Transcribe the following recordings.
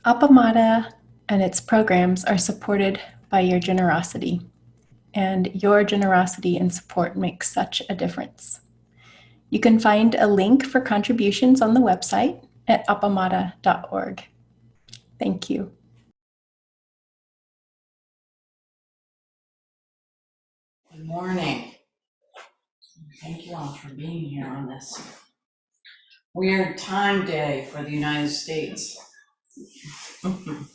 Appamada and its programs are supported by your generosity, and your generosity and support makes such a difference. You can find a link for contributions on the website at appamada.org. Thank you. Good morning. Thank you all for being here on this weird time day for the United States. I'm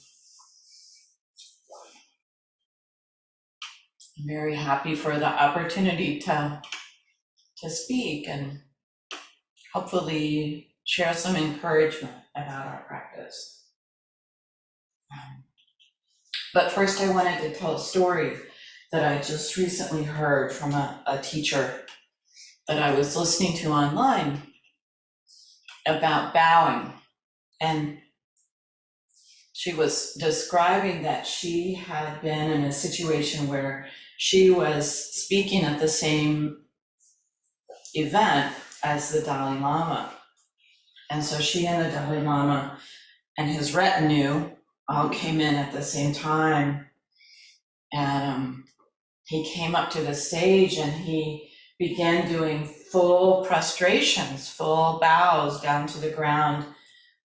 very happy for the opportunity to speak and hopefully share some encouragement about our practice. But first I wanted to tell a story that I just recently heard from a teacher that I was listening to online about bowing. And she was describing that she had been in a situation where she was speaking at the same event as the Dalai Lama. And so she and the Dalai Lama and his retinue all came in at the same time. And he came up to the stage and he began doing full prostrations, full bows down to the ground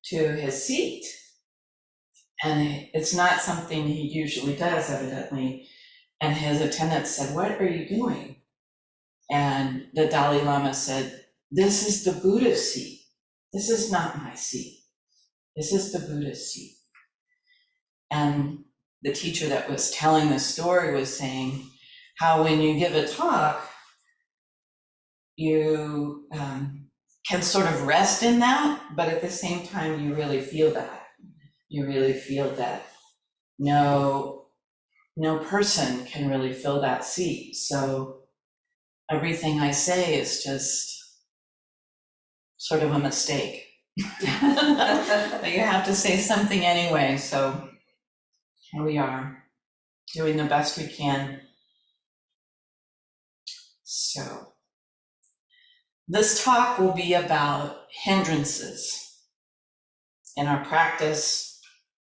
to his seat. And it's not something he usually does, evidently. And his attendant said, "What are you doing?" And the Dalai Lama said, "This is the Buddha's seat. This is not my seat. This is the Buddha's seat." And the teacher that was telling the story was saying how when you give a talk, you can sort of rest in that, but at the same time, you really feel that. You really feel that no person can really fill that seat. So everything I say is just sort of a mistake. But you have to say something anyway, so here we are, doing the best we can. So this talk will be about hindrances in our practice,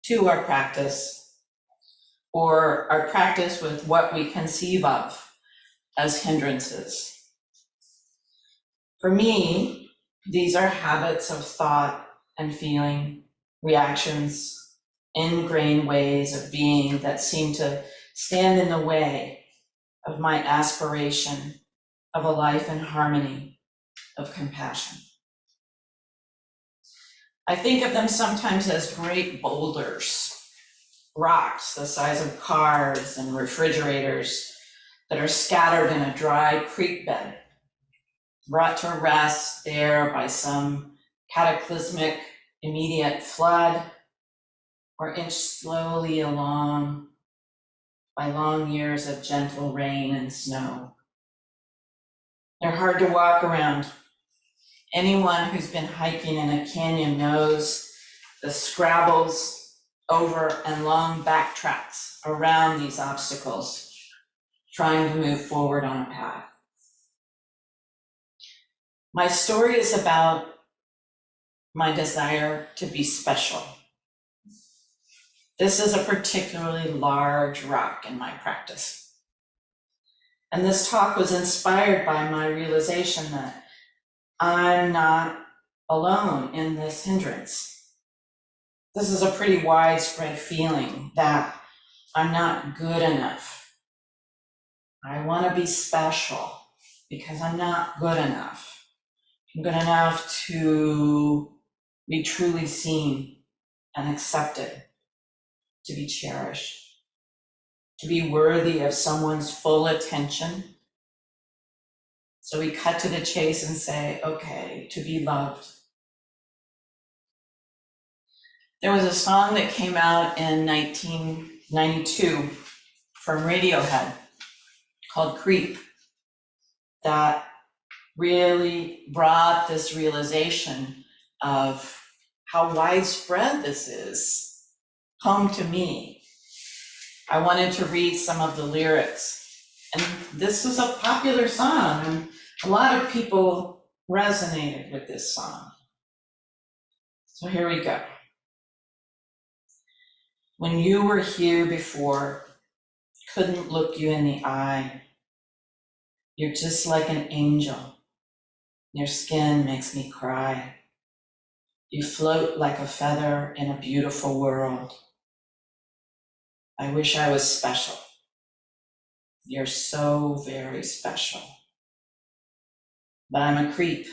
to our practice, or our practice with what we conceive of as hindrances. For me, these are habits of thought and feeling, reactions, ingrained ways of being that seem to stand in the way of my aspiration of a life in harmony, of compassion. I think of them sometimes as great boulders, rocks the size of cars and refrigerators that are scattered in a dry creek bed, brought to rest there by some cataclysmic immediate flood, or inched slowly along by long years of gentle rain and snow. They're hard to walk around. Anyone who's been hiking in a canyon knows the scrabbles over and long backtracks around these obstacles, trying to move forward on a path. My story is about my desire to be special. This is a particularly large rock in my practice. And this talk was inspired by my realization that I'm not alone in this hindrance. This is a pretty widespread feeling that I'm not good enough. I want to be special because I'm not good enough. I'm good enough to be truly seen and accepted, to be cherished, to be worthy of someone's full attention. So we cut to the chase and say, okay, to be loved. There was a song that came out in 1992 from Radiohead called Creep that really brought this realization of how widespread this is home to me. I wanted to read some of the lyrics, and this was a popular song, and a lot of people resonated with this song. So here we go. When you were here before, couldn't look you in the eye. You're just like an angel. Your skin makes me cry. You float like a feather in a beautiful world. I wish I was special. You're so very special. But I'm a creep.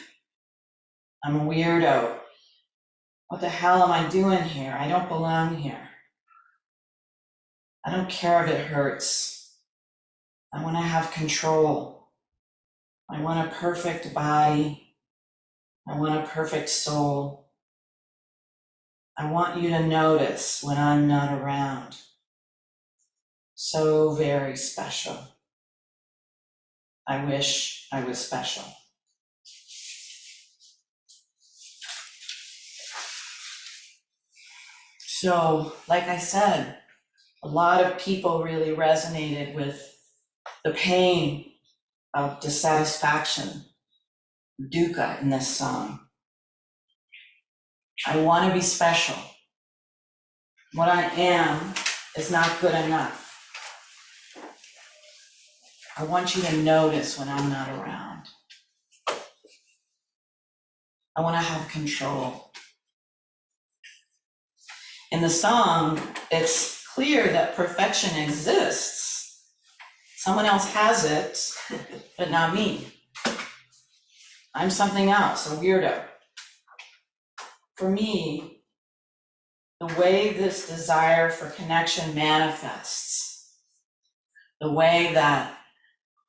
I'm a weirdo. What the hell am I doing here? I don't belong here. I don't care if it hurts. I want to have control. I want a perfect body. I want a perfect soul. I want you to notice when I'm not around. So very special. I wish I was special. So, like I said, a lot of people really resonated with the pain of dissatisfaction, dukkha in this song. I want to be special. What I am is not good enough. I want you to notice when I'm not around. I want to have control. In the song, it's clear that perfection exists. Someone else has it, but not me. I'm something else, a weirdo. For me, the way this desire for connection manifests, the way that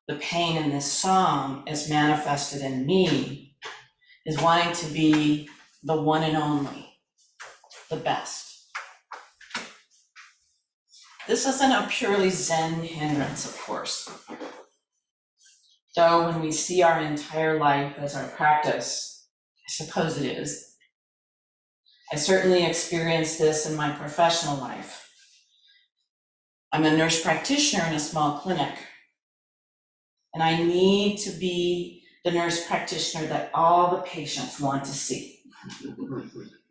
the pain in this song is manifested in me, is wanting to be the one and only, the best. This isn't a purely Zen hindrance, of course. Though when we see our entire life as our practice, I suppose it is. I certainly experienced this in my professional life. I'm a nurse practitioner in a small clinic, and I need to be the nurse practitioner that all the patients want to see,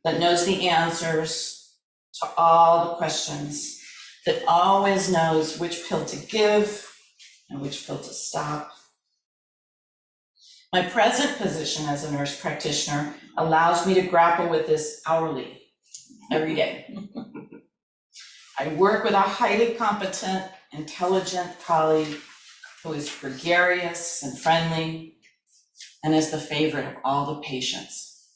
that knows the answers to all the questions, that always knows which pill to give and which pill to stop. My present position as a nurse practitioner allows me to grapple with this hourly, every day. I work with a highly competent, intelligent colleague who is gregarious and friendly and is the favorite of all the patients.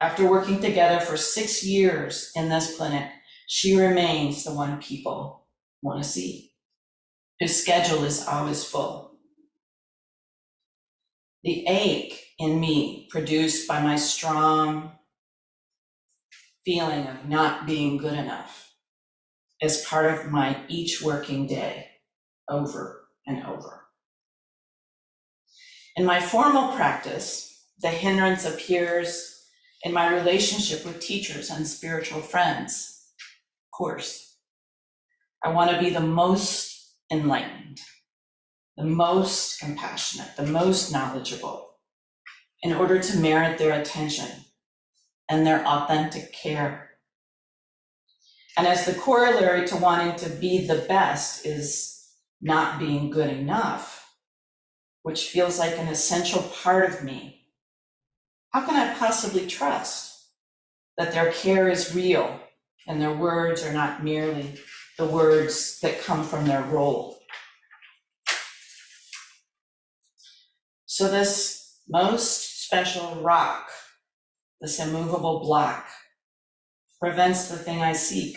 After working together for 6 years in this clinic, she remains the one people want to see, whose schedule is always full. The ache in me produced by my strong feeling of not being good enough is part of my each working day, over and over. In my formal practice, the hindrance appears in my relationship with teachers and spiritual friends. Of course, I want to be the most enlightened, the most compassionate, the most knowledgeable, in order to merit their attention and their authentic care. And as the corollary to wanting to be the best is not being good enough, which feels like an essential part of me, how can I possibly trust that their care is real and their words are not merely the words that come from their role? So this most special rock, this immovable block, prevents the thing I seek,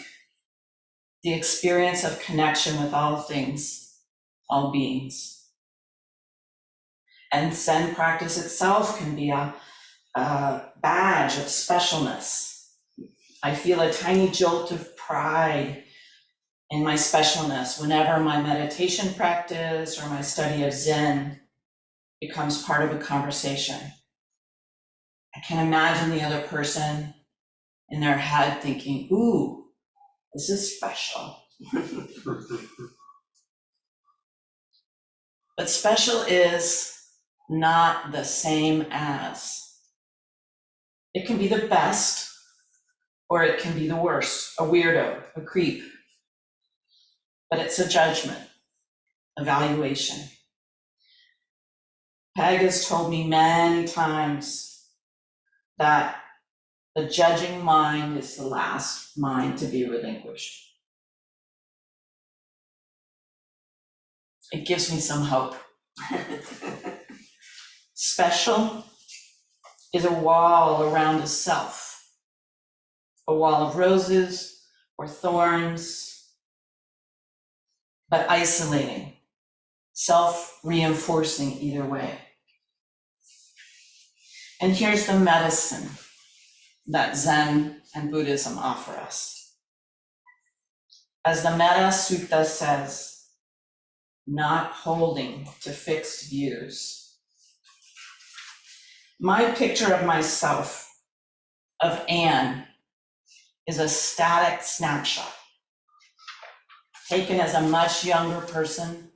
the experience of connection with all things, all beings. And Zen practice itself can be a badge of specialness. I feel a tiny jolt of pride in my specialness whenever my meditation practice or my study of Zen becomes part of a conversation. I can imagine the other person in their head thinking, ooh, this is special. But special is not the same as. It can be the best, or it can be the worst, a weirdo, a creep. But it's a judgment, evaluation. Peg has told me many times that the judging mind is the last mind to be relinquished. It gives me some hope. Special is a wall around a self, a wall of roses or thorns, but isolating, self-reinforcing either way. And here's the medicine that Zen and Buddhism offer us. As the Metta Sutta says, not holding to fixed views. My picture of myself, of Anne, is a static snapshot, taken as a much younger person,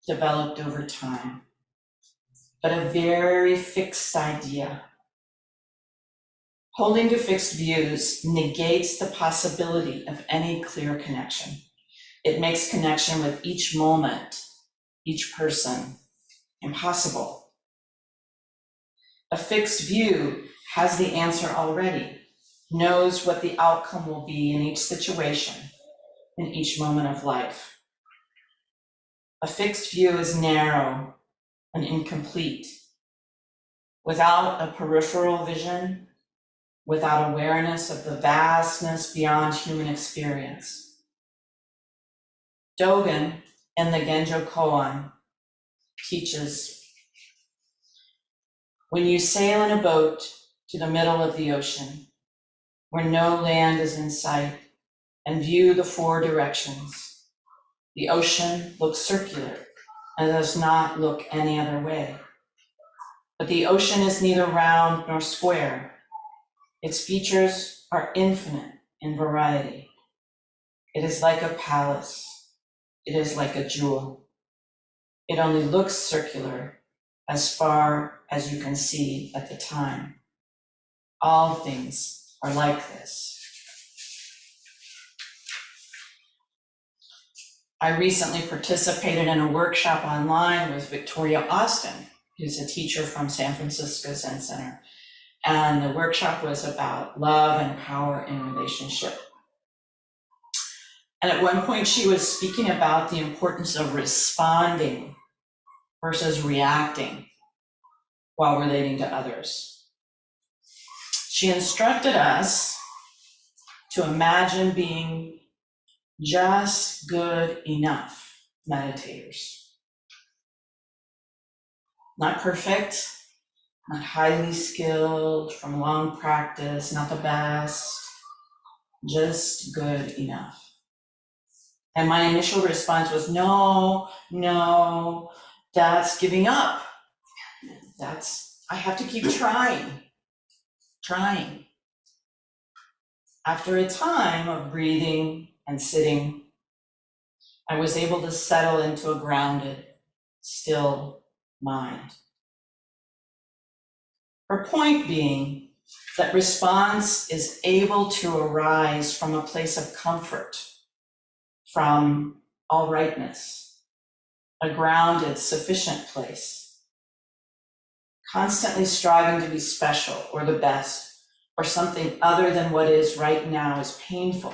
developed over time, but a very fixed idea. Holding to fixed views negates the possibility of any clear connection. It makes connection with each moment, each person, impossible. A fixed view has the answer already, knows what the outcome will be in each situation, in each moment of life. A fixed view is narrow and incomplete. Without a peripheral vision, without awareness of the vastness beyond human experience. Dogen in the Genjo Koan teaches, when you sail in a boat to the middle of the ocean, where no land is in sight, and view the four directions, the ocean looks circular and does not look any other way. But the ocean is neither round nor square. Its features are infinite in variety. It is like a palace. It is like a jewel. It only looks circular as far as you can see at the time. All things are like this. I recently participated in a workshop online with Victoria Austin, who's a teacher from San Francisco Zen Center. And the workshop was about love and power in relationship. And at one point she was speaking about the importance of responding versus reacting while relating to others. She instructed us to imagine being just good enough meditators. Not perfect, not highly skilled, from long practice, not the best, just good enough. And my initial response was, no, that's giving up. I have to keep trying. After a time of breathing and sitting, I was able to settle into a grounded, still mind. Her point being that response is able to arise from a place of comfort, from all rightness, a grounded, sufficient place. Constantly striving to be special or the best or something other than what is right now is painful.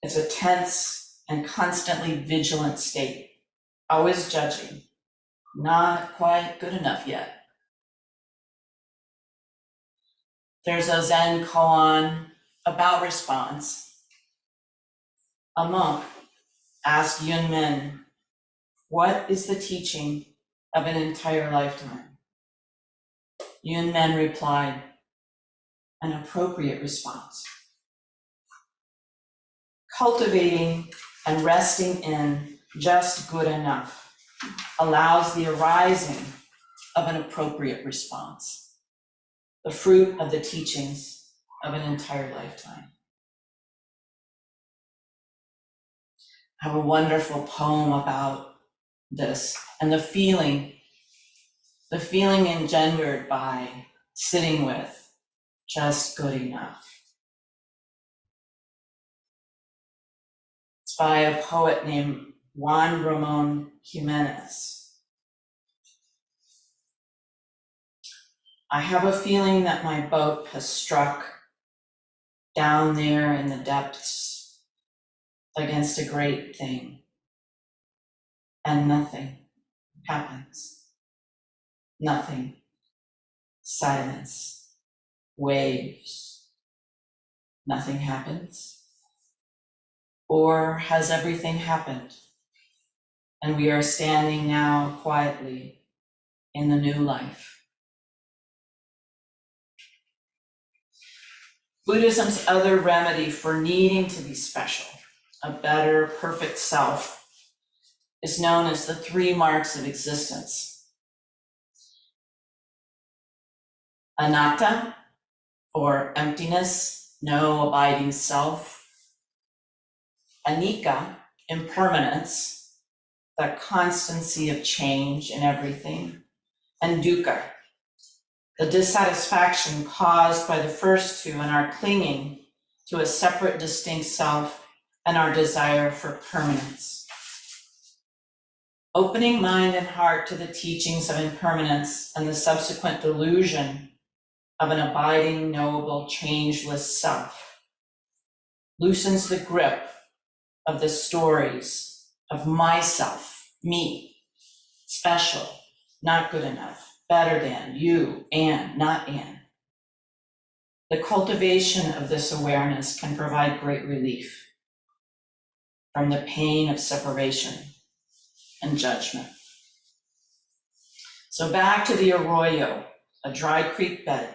It's a tense and constantly vigilant state, always judging, not quite good enough yet. There's a Zen koan about response. A monk asked Yun Men, what is the teaching of an entire lifetime? Yun Men replied, an appropriate response. Cultivating and resting in just good enough allows the arising of an appropriate response, the fruit of the teachings of an entire lifetime. I have a wonderful poem about this and the feeling engendered by sitting with just good enough. It's by a poet named Juan Ramon Jimenez. I have a feeling that my boat has struck down there in the depths against a great thing, and nothing happens. Nothing. Silence. Waves. Nothing happens. Or has everything happened? And we are standing now quietly in the new life. Buddhism's other remedy for needing to be special, a better, perfect self, is known as the 3 marks of existence. Anatta, or emptiness, no abiding self. Anicca, impermanence, the constancy of change in everything. And dukkha, the dissatisfaction caused by the first 2 and our clinging to a separate, distinct self and our desire for permanence. Opening mind and heart to the teachings of impermanence and the subsequent delusion of an abiding, knowable, changeless self loosens the grip of the stories of myself, me, special, not good enough, better than, you, and, not and. The cultivation of this awareness can provide great relief from the pain of separation and judgment. So back to the arroyo, a dry creek bed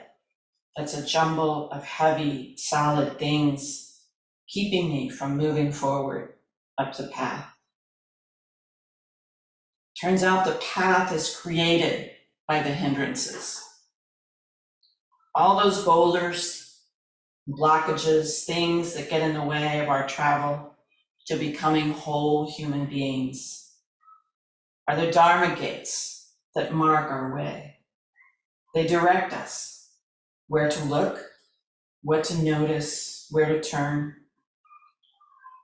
that's a jumble of heavy, solid things keeping me from moving forward up the path. Turns out the path is created by the hindrances. All those boulders, blockages, things that get in the way of our travel to becoming whole human beings are the Dharma gates that mark our way. They direct us where to look, what to notice, where to turn.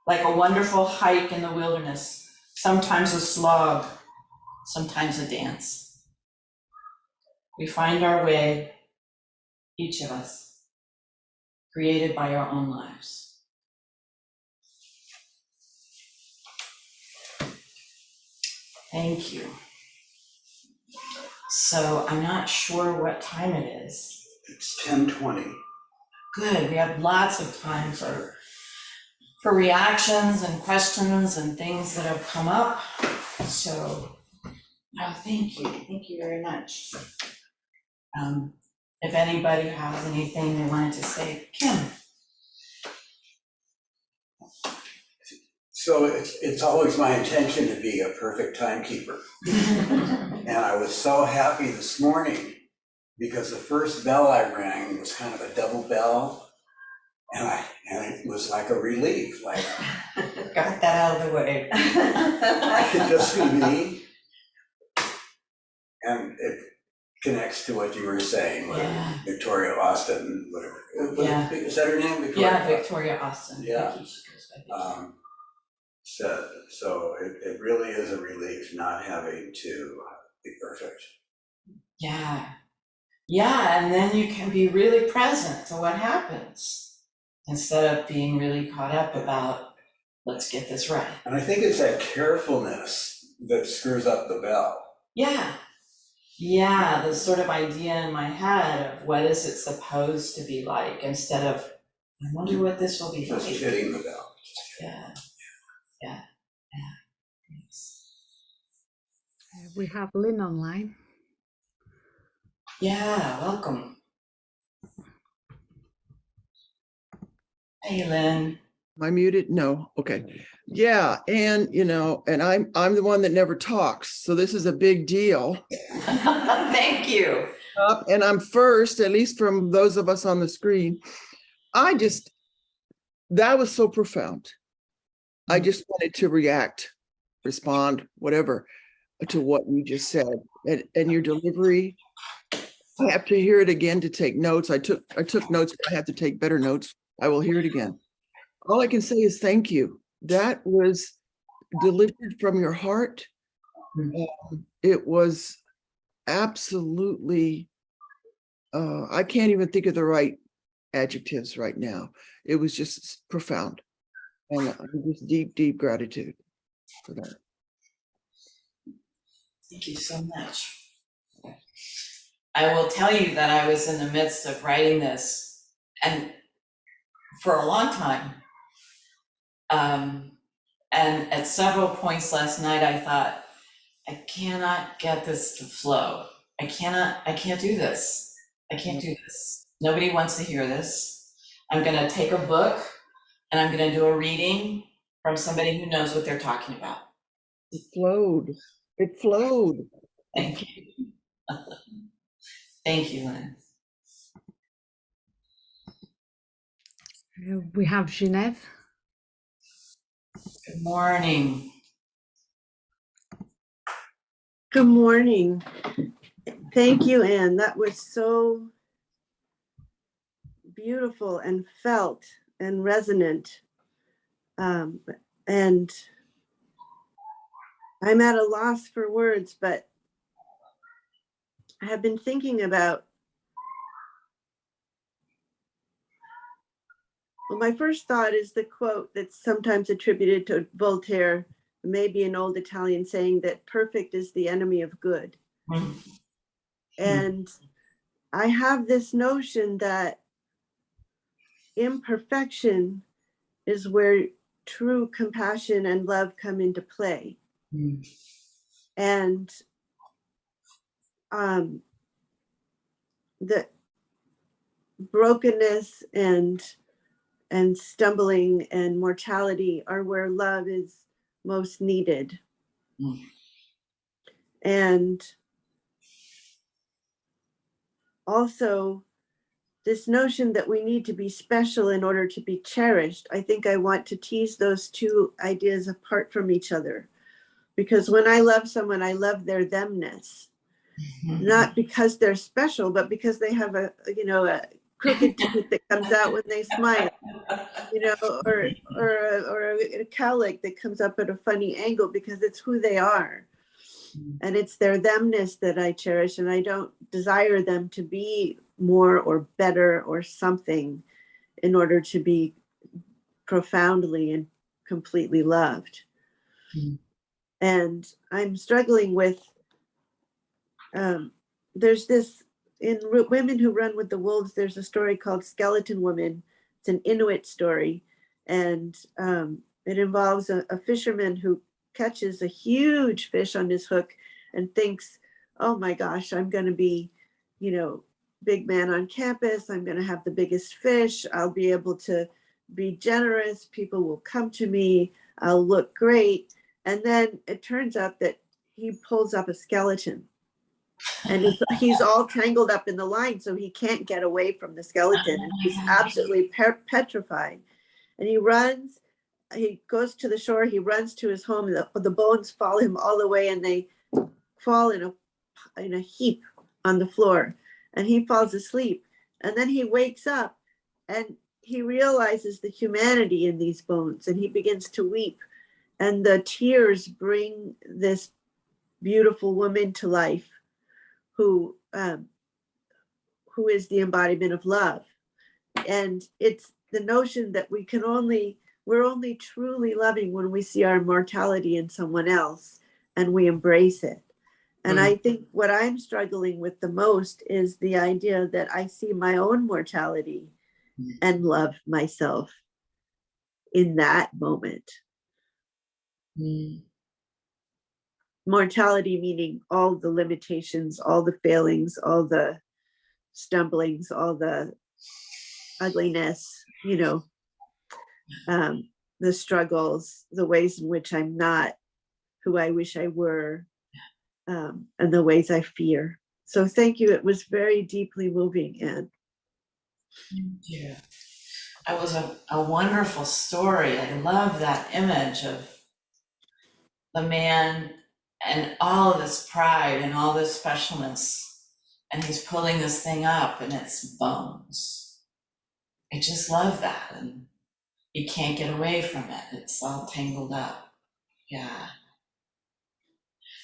Like a wonderful hike in the wilderness, sometimes a slog, sometimes a dance. We find our way, each of us, created by our own lives. Thank you. So I'm not sure what time it is. It's 10:20. Good, we have lots of time for reactions and questions and things that have come up. So, thank you very much. If anybody has anything they wanted to say, Kim. So it's always my intention to be a perfect timekeeper. And I was so happy this morning because the first bell I rang was kind of a double bell, and it was like a relief, like Got that out of the way. I could just be me. And it connects to what you were saying, Yeah. Victoria Austin, whatever. Yeah. Is that her name, Victoria? Yeah, Victoria Austin. Yeah. Vicky, she goes by Vicky. So it really is a relief not having to be perfect. Yeah, and then you can be really present to what happens instead of being really caught up about, let's get this right. And I think it's that carefulness that screws up the bell. Yeah, the sort of idea in my head of what is it supposed to be like instead of, I wonder what this will be Just like. hitting the bell. Yeah. Thanks. We have Lynn online. Yeah, welcome. Hey, Lynn. Am I muted? No. Okay. Yeah, and and I'm the one that never talks, so this is a big deal. Thank you. And I'm first, at least from those of us on the screen. That was so profound. I just wanted to react, respond, whatever, to what you just said, and your delivery. I have to hear it again to take notes. I took notes, but I have to take better notes. I will hear it again. All I can say is thank you. that was delivered from your heart. It was absolutely, I can't even think of the right adjectives right now. It was just profound. And just deep, deep gratitude for that. Thank you so much. I will tell you that I was in the midst of writing this, and for a long time. And at several points last night, I thought, I cannot get this to flow. I can't do this. I can't do this. Nobody wants to hear this. I'm gonna take a book and I'm gonna do a reading from somebody who knows what they're talking about. It flowed. It flowed. Thank you. Thank you, Lynn. We have Genevieve. Good morning. Good morning. Thank you, Anne. That was so beautiful and felt and resonant. And I'm at a loss for words, but I have been thinking about, well, my first thought is the quote that's sometimes attributed to Voltaire, maybe an old Italian saying that perfect is the enemy of good. And I have this notion that imperfection is where true compassion and love come into play. And the brokenness and stumbling and mortality are where love is most needed. And also this notion that we need to be special in order to be cherished. I think I want to tease those two ideas apart from each other, because when I love someone, I love their themness, not because they're special, but because they have a crooked tooth that comes out when they smile, or a cowlick that comes up at a funny angle, because it's who they are. And it's their themness that I cherish, and I don't desire them to be more or better or something in order to be profoundly and completely loved. And I'm struggling with, there's this, in Women Who Run with the Wolves, there's a story called Skeleton Woman. It's an Inuit story, and it involves a fisherman who catches a huge fish on his hook and thinks, oh my gosh, I'm going to be, big man on campus. I'm going to have the biggest fish. I'll be able to be generous. People will come to me. I'll look great. And then it turns out that he pulls up a skeleton, and he's all tangled up in the line, so he can't get away from the skeleton. And he's absolutely petrified. And he runs. He goes to the shore, he runs to his home, the bones follow him all the way, and they fall in a heap on the floor, and he falls asleep. And then he wakes up and he realizes the humanity in these bones, and he begins to weep, and the tears bring this beautiful woman to life who is the embodiment of love. And it's the notion that we're only truly loving when we see our mortality in someone else and we embrace it. And I think what I'm struggling with the most is the idea that I see my own mortality and love myself in that moment. Mortality meaning all the limitations, all the failings, all the stumblings, all the ugliness, the struggles, the ways in which I'm not who I wish I were, and the ways I fear. So thank you. It was very deeply moving, Anne. Thank you. That was a wonderful story. I love that image of the man and all of this pride and all this specialness. And he's pulling this thing up and it's bones. I just love that. And you can't get away from it. It's all tangled up. Yeah.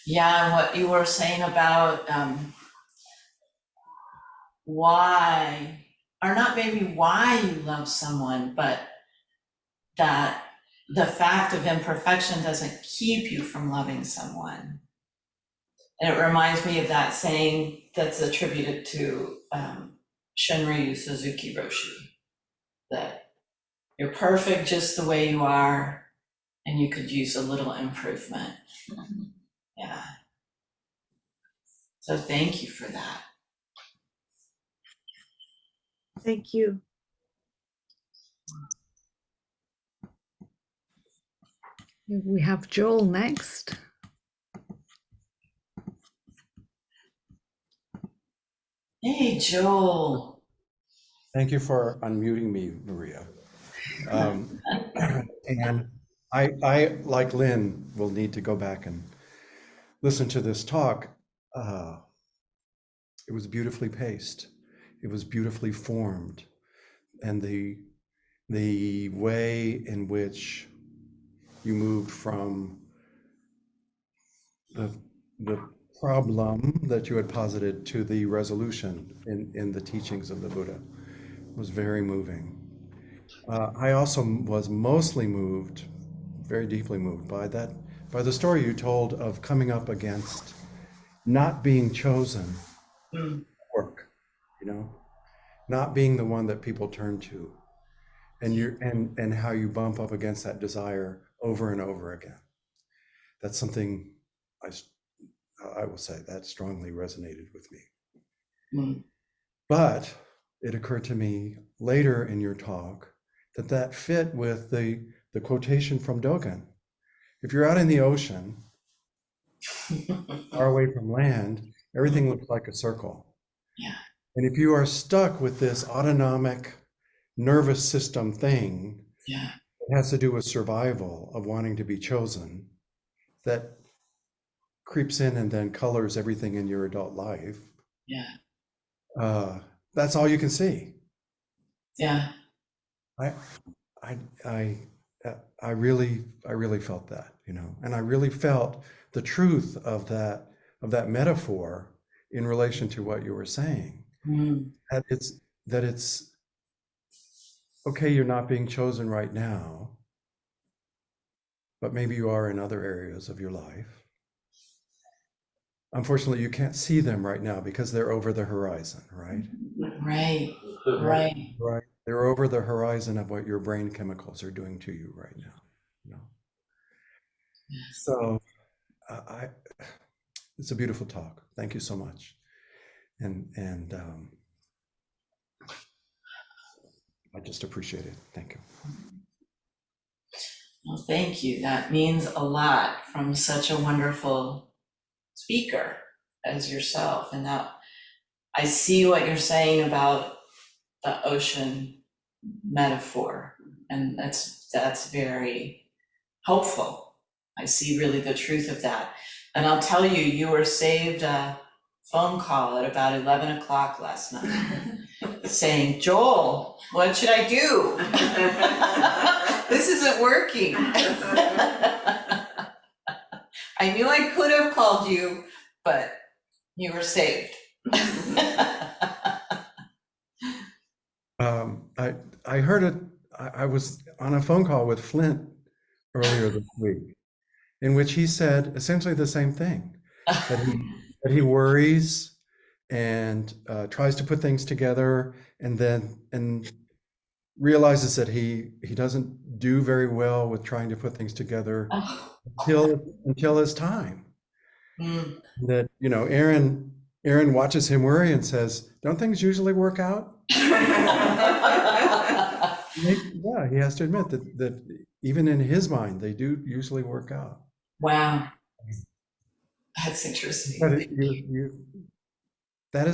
Yeah, and what you were saying about why, or not maybe why you love someone, but that the fact of imperfection doesn't keep you from loving someone. And it reminds me of that saying that's attributed to Shunryu Suzuki Roshi, that you're perfect just the way you are, and you could use a little improvement. Yeah. So thank you for that. Thank you. We have Joel next. Hey, Joel. Thank you for unmuting me, Maria. And I, like Lynn, will need to go back and listen to this talk. It was beautifully paced. It was beautifully formed. And the way in which you moved from the problem that you had posited to the resolution in the teachings of the Buddha was very moving. I also was mostly moved, very deeply moved by the story you told of coming up against not being chosen Mm. work, not being the one that people turn to, and how you bump up against that desire over and over again. That's something I will say that strongly resonated with me. Mm. But it occurred to me later in your talk that fit with the quotation from Dogen. If you're out in the ocean, far away from land, everything looks like a circle. Yeah. And if you are stuck with this autonomic nervous system thing, Yeah. it has to do with survival of wanting to be chosen, that creeps in and then colors everything in your adult life. Yeah. That's all you can see. Yeah. I really felt that, and I really felt the truth of that metaphor in relation to what you were saying. Mm. That it's okay, you're not being chosen right now, but maybe you are in other areas of your life. Unfortunately, you can't see them right now because they're over the horizon, right? Right. Right. Right. They're over the horizon of what your brain chemicals are doing to you right now. So it's a beautiful talk. Thank you so much. And I just appreciate it. Thank you. Well, thank you. That means a lot from such a wonderful speaker as yourself. And that I see what you're saying about the ocean metaphor, and that's very helpful. I see really the truth of that. And I'll tell you, you were saved a phone call at about 11 o'clock last night saying, Joel, what should I do? This isn't working. I knew I could have called you, but you were saved. I heard it. I was on a phone call with Flint earlier this week, in which he said essentially the same thing, that he worries and tries to put things together, and realizes that he doesn't do very well with trying to put things together until his time. Mm. That Aaron watches him worry and says, "Don't things usually work out?" Yeah, he has to admit that even in his mind, they do usually work out. Wow, that's interesting. But that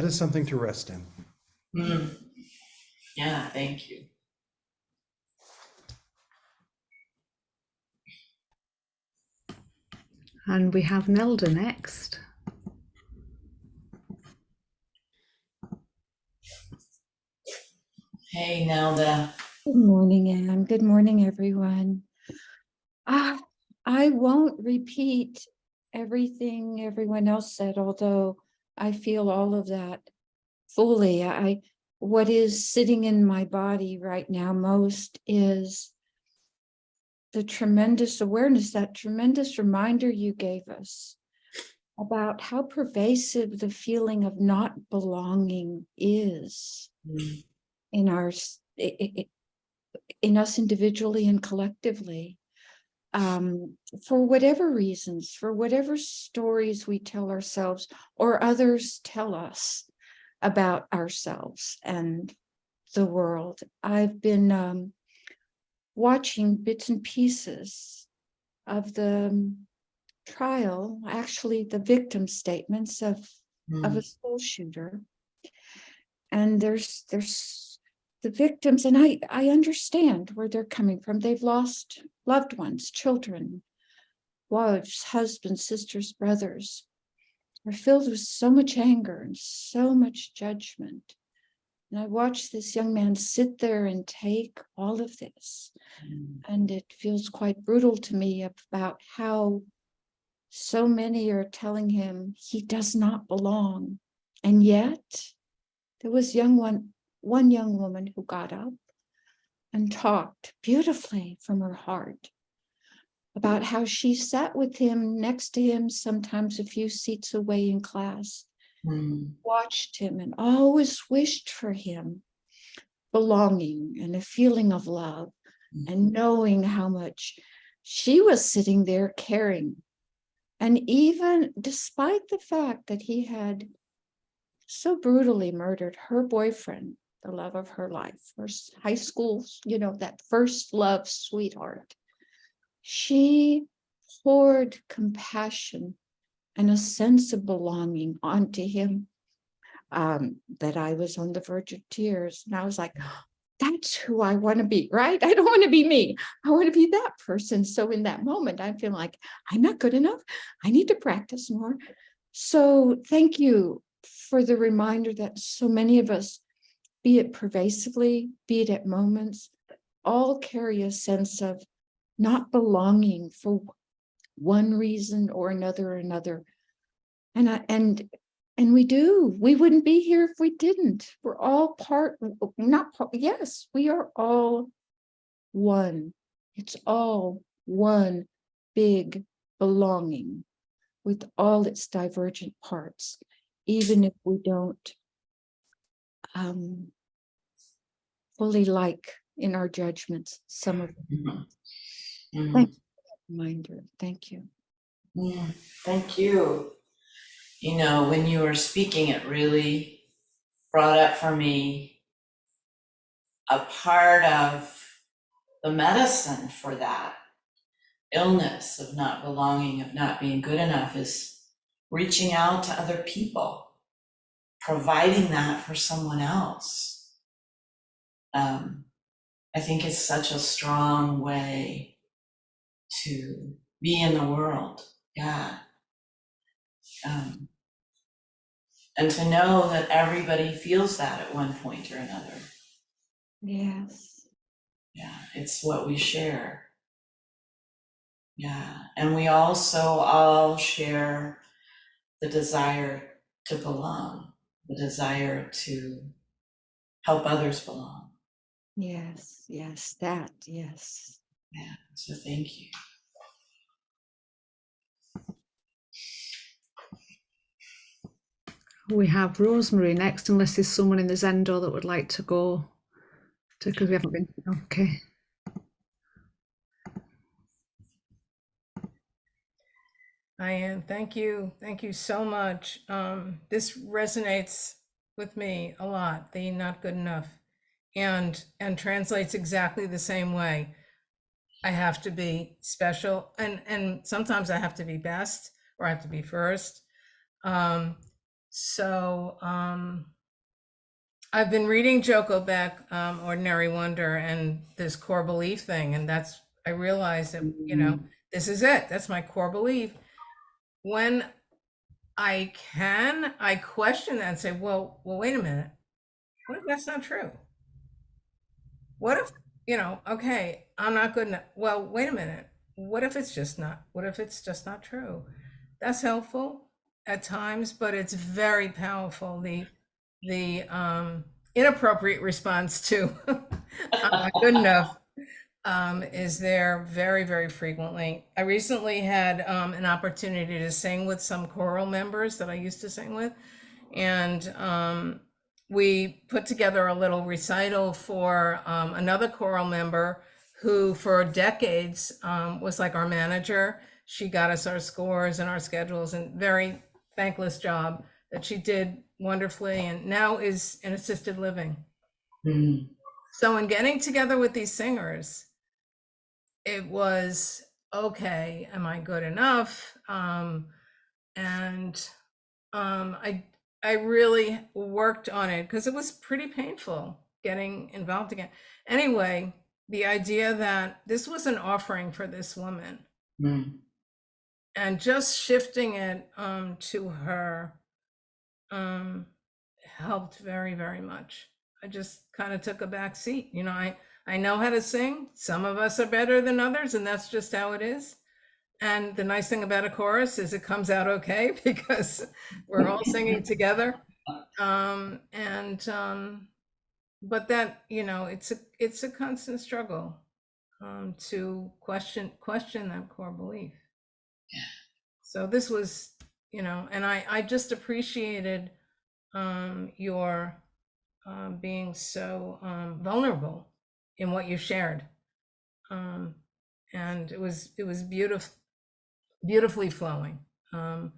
is something to rest in. Mm. Yeah, thank you. And we have Nelda next. Hey, Nelda. morning, Anne. Good morning, everyone. I won't repeat everything everyone else said, although I feel all of that fully. What is sitting in my body right now most is the tremendous awareness, that tremendous reminder you gave us about how pervasive the feeling of not belonging is in our in us individually and collectively, for whatever reasons, for whatever stories we tell ourselves or others tell us about ourselves and the world. I've been watching bits and pieces of the trial, actually the victim statements of a school shooter. And there's the victims, and I understand where they're coming from. They've lost loved ones, children, wives, husbands, sisters, brothers. Are filled with so much anger and so much judgment. And I watched this young man sit there and take all of this. And it feels quite brutal to me about how so many are telling him he does not belong. And yet there was one young woman who got up and talked beautifully from her heart about how she sat with him, next to him, sometimes a few seats away in class, watched him and always wished for him belonging and a feeling of love, and knowing how much she was sitting there caring. And even despite the fact that he had so brutally murdered her boyfriend, the love of her life, her high school, that first love sweetheart, she poured compassion and a sense of belonging onto him, that I was on the verge of tears. And I was like, that's who I want to be, right? I don't want to be me. I want to be that person. So in that moment, I feel like I'm not good enough. I need to practice more. So thank you for the reminder that so many of us, be it pervasively, be it at moments, all carry a sense of not belonging for one reason or another. And we do. We wouldn't be here if we didn't. We're all yes, we are all one. It's all one big belonging with all its divergent parts, even if we don't fully like in our judgments some of them. Thank you for that reminder. Thank you. Thank you. When you were speaking, it really brought up for me a part of the medicine for that illness of not belonging, of not being good enough, is reaching out to other people, providing that for someone else. I think it's such a strong way to be in the world. Yeah. And to know that everybody feels that at one point or another. Yes. Yeah, it's what we share. Yeah, and we also all share the desire to belong, the desire to help others belong. Yes, yes, that, yes. Yeah, so thank you. We have Rosemary next, unless there's someone in the Zendo that would like to go to, because we haven't been. Okay. Hi, Anne. Thank you. Thank you so much. This resonates with me a lot, the not good enough, and translates exactly the same way. I have to be special, and sometimes I have to be best, or I have to be first. I've been reading Joko Beck, Ordinary Wonder, and this core belief thing, and I realized that, this is it. That's my core belief. When I question that and say, well, wait a minute. What if that's not true? What if okay, I'm not good enough. Well, wait a minute. What if it's just not true? That's helpful at times, but it's very powerful. The inappropriate response to I'm not good enough is there very, very frequently. I recently had an opportunity to sing with some choral members that I used to sing with, and we put together a little recital for another choral member who for decades was like our manager. She got us our scores and our schedules, and very thankless job that she did wonderfully, and now is in assisted living. Mm. So in getting together with these singers, it was, okay, am I good enough? And I really worked on it because it was pretty painful getting involved again. Anyway, the idea that this was an offering for this woman, Mm. and just shifting it to her helped very, very much. I just kind of took a back seat. I know how to sing. Some of us are better than others, and that's just how it is. And the nice thing about a chorus is it comes out okay because we're all singing together. But that, it's a constant struggle to question that core belief. So this was, and I just appreciated your being so vulnerable in what you shared. And it was beautifully flowing. But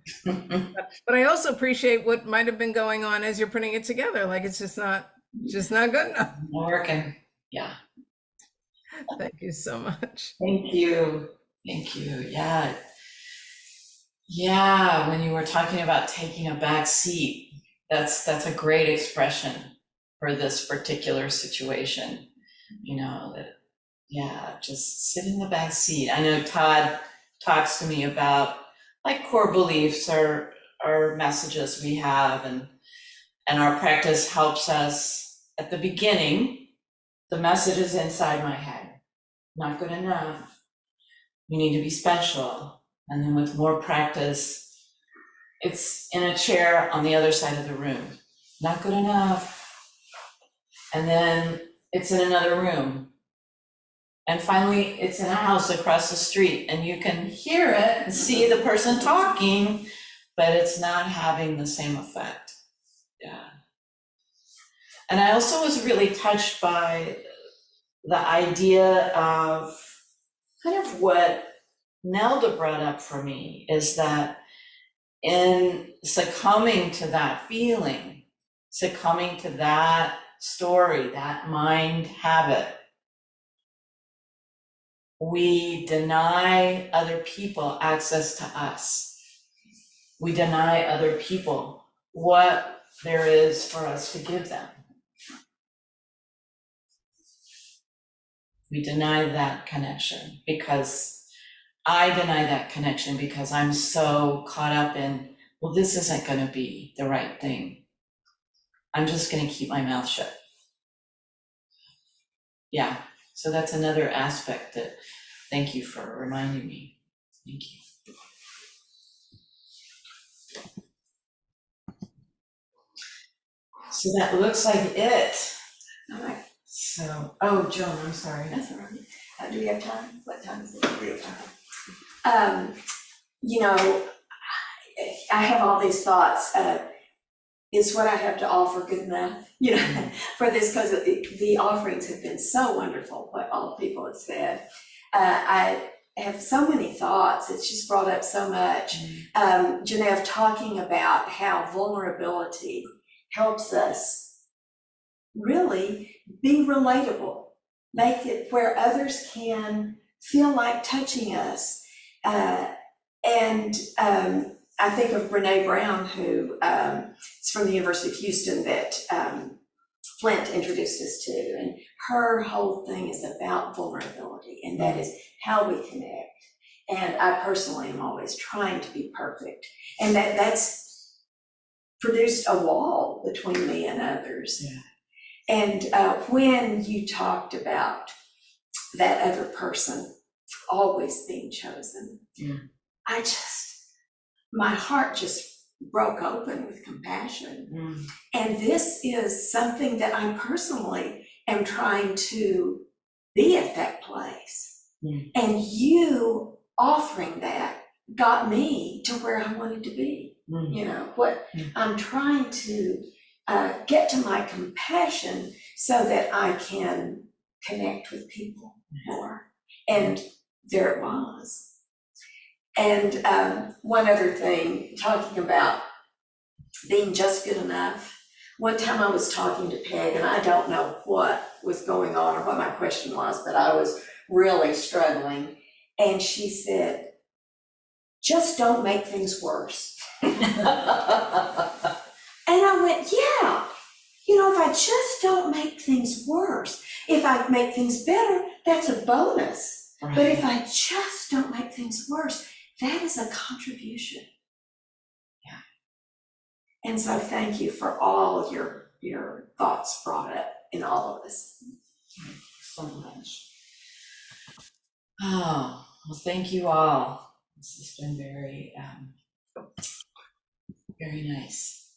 I also appreciate what might have been going on as you're putting it together. Like it's just not good enough. Not working. Yeah. Thank you so much. Thank you. Thank you. Yeah. Yeah. When you were talking about taking a back seat, that's a great expression for this particular situation. Just sit in the back seat. I know Todd talks to me about like core beliefs or messages we have, and our practice helps us at the beginning. The message is inside my head. Not good enough. You need to be special. And then with more practice, it's in a chair on the other side of the room. Not good enough. And then it's in another room. And finally, it's in a house across the street, and you can hear it and see the person talking, but it's not having the same effect. Yeah. And I also was really touched by the idea of kind of what Nelda brought up for me, is that in succumbing to that feeling, succumbing to that story, that mind habit, we deny other people access to us. We deny other people what there is for us to give them. We deny that connection because I deny that connection because I'm so caught up in, well, this isn't going to be the right thing. I'm just going to keep my mouth shut. Yeah, so that's another aspect that, thank you for reminding me. Thank you. So that looks like it. All right. So, oh, Joan, I'm sorry. That's all right. Do we have time? What time is it? We have time. You know, I have all these thoughts. Is what I have to offer good enough? You know, for this, because the offerings have been so wonderful, what all people have said. I have so many thoughts. It's just brought up so much. Genevieve talking about how vulnerability helps us really be relatable, make it where others can feel like touching us. And I think of Brene Brown, who is from the University of Houston that Flint introduced us to, and her whole thing is about vulnerability, and that is how we connect. And I personally am always trying to be perfect, and that's produced a wall between me and others. Yeah. And when you talked about that other person always being chosen. Yeah. My heart just broke open with compassion. Mm. And this is something that I personally am trying to be at that place. Mm. And you offering that got me to where I wanted to be. Mm. You know, what I'm trying to get to my compassion so that I can connect with people more. And there it was. And one other thing, talking about being just good enough. One time I was talking to Peg, and I don't know what was going on or what my question was, but I was really struggling. And she said, just don't make things worse. And I went, yeah, you know, if I just don't make things worse, if I make things better, that's a bonus. Right. But if I just don't make things worse, that is a contribution. And so thank you for all your thoughts brought up in all of this. Thank you so much. Oh, well, thank you all. This has been very, very nice.